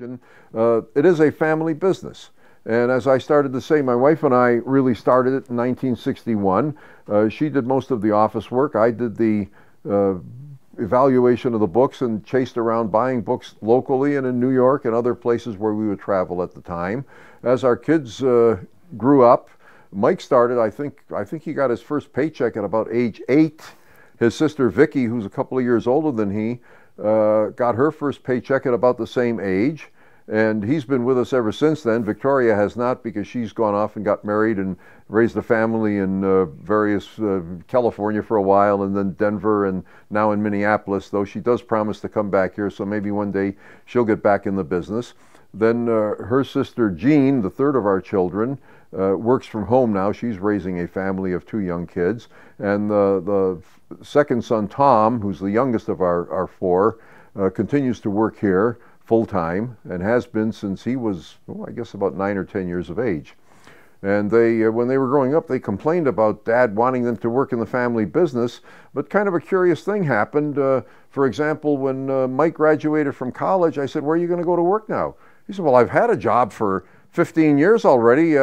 question. It is a family business. And as I started to say, my wife and I really started it in 1961. She did most of the office work. I did the evaluation of the books and chased around buying books locally and in New York and other places where we would travel at the time. As our kids grew up, Mike started, I think he got his first paycheck at about age 8. His sister Vicki, who's a couple of years older than he, got her first paycheck at about the same age. And he's been with us ever since then. Victoria has not, because she's gone off and got married and raised a family in California for a while, and then Denver, and now in Minneapolis, though she does promise to come back here, so maybe one day she'll get back in the business. Then her sister Jean, the third of our children, works from home now. She's raising a family of 2 young kids. And the second son, Tom, who's the youngest of our 4, continues to work here full-time, and has been since he was, well, I guess about 9 or 10 years of age. And they, when they were growing up, they complained about Dad wanting them to work in the family business, but kind of a curious thing happened. For example, when Mike graduated from college, I said, "Where are you going to go to work now?" He said, "Well, I've had a job for 15 years already.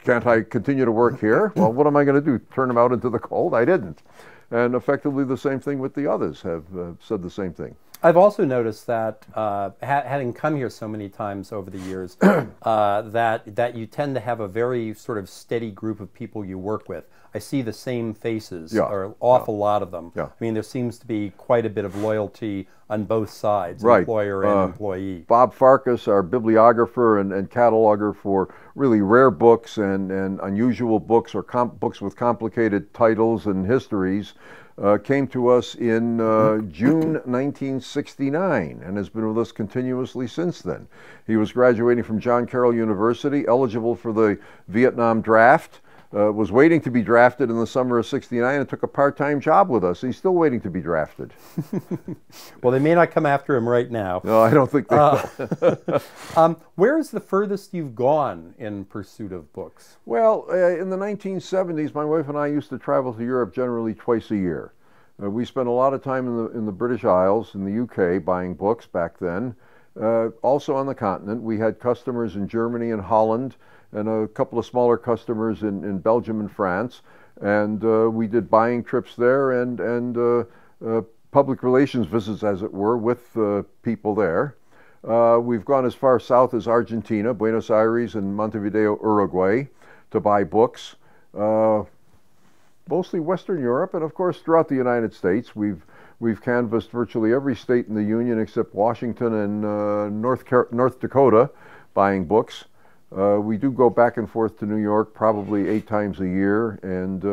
Can't I continue to work here?" Well, what am I going to do? Turn him out into the cold? I didn't. And effectively the same thing with the others have said the same thing. I've also noticed that, having come here so many times over the years, that you tend to have a very sort of steady group of people you work with. I see the same faces, or an awful lot of them. I mean, there seems to be quite a bit of loyalty on both sides, employer and employee. Bob Farkas, our bibliographer and cataloger for really rare books and unusual books, or books with complicated titles and histories, came to us in June 1969 and has been with us continuously since then. He was graduating from John Carroll University, eligible for the Vietnam draft, was waiting to be drafted in the summer of '69, and took a part-time job with us. He's still waiting to be drafted. Well, they may not come after him right now. No, I don't think they will. Where is the furthest you've gone in pursuit of books? Well, in the 1970s, my wife and I used to travel to Europe generally twice a year. We spent a lot of time in the British Isles, in the UK, buying books back then. Also on the continent, we had customers in Germany and Holland, and a couple of smaller customers in Belgium and France. And we did buying trips there and public relations visits, as it were, with people there. We've gone as far south as Argentina, Buenos Aires and Montevideo, Uruguay, to buy books. Mostly Western Europe, and of course throughout the United States. We've canvassed virtually every state in the Union except Washington and North Dakota, buying books. We do go back and forth to New York probably 8 times a year, and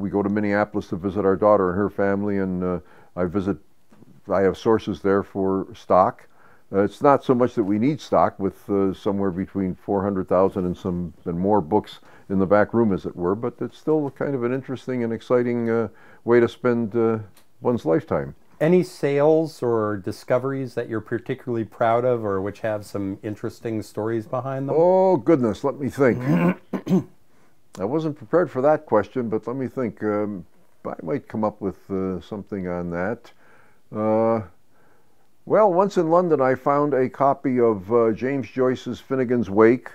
we go to Minneapolis to visit our daughter and her family, and I have sources there for stock. It's not so much that we need stock, with somewhere between 400,000 and more books in the back room, as it were, but it's still kind of an interesting and exciting way to spend one's lifetime. Any sales or discoveries that you're particularly proud of, or which have some interesting stories behind them? Oh, goodness, let me think. I wasn't prepared for that question, but let me think. I might come up with something on that. Well, once in London, I found a copy of James Joyce's Finnegan's Wake,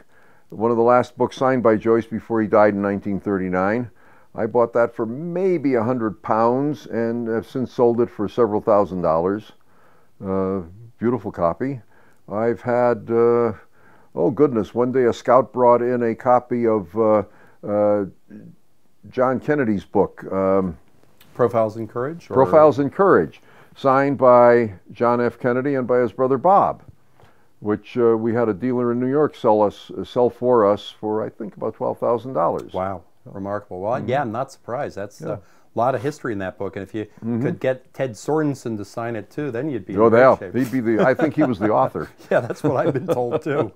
one of the last books signed by Joyce before he died in 1939. I bought that for maybe £100 and have since sold it for several $1,000s. Beautiful copy. I've had, oh goodness, one day a scout brought in a copy of John Kennedy's book. Profiles in Courage? Profiles in Courage, signed by John F. Kennedy and by his brother Bob, which we had a dealer in New York sell for us for, I think, about $12,000. Wow. Remarkable. Well, yeah, I'm not surprised. That's a lot of history in that book, and if you could get Ted Sorensen to sign it too, then you'd be in great shape. He'd be I think he was the author. Yeah, that's what I've been told too.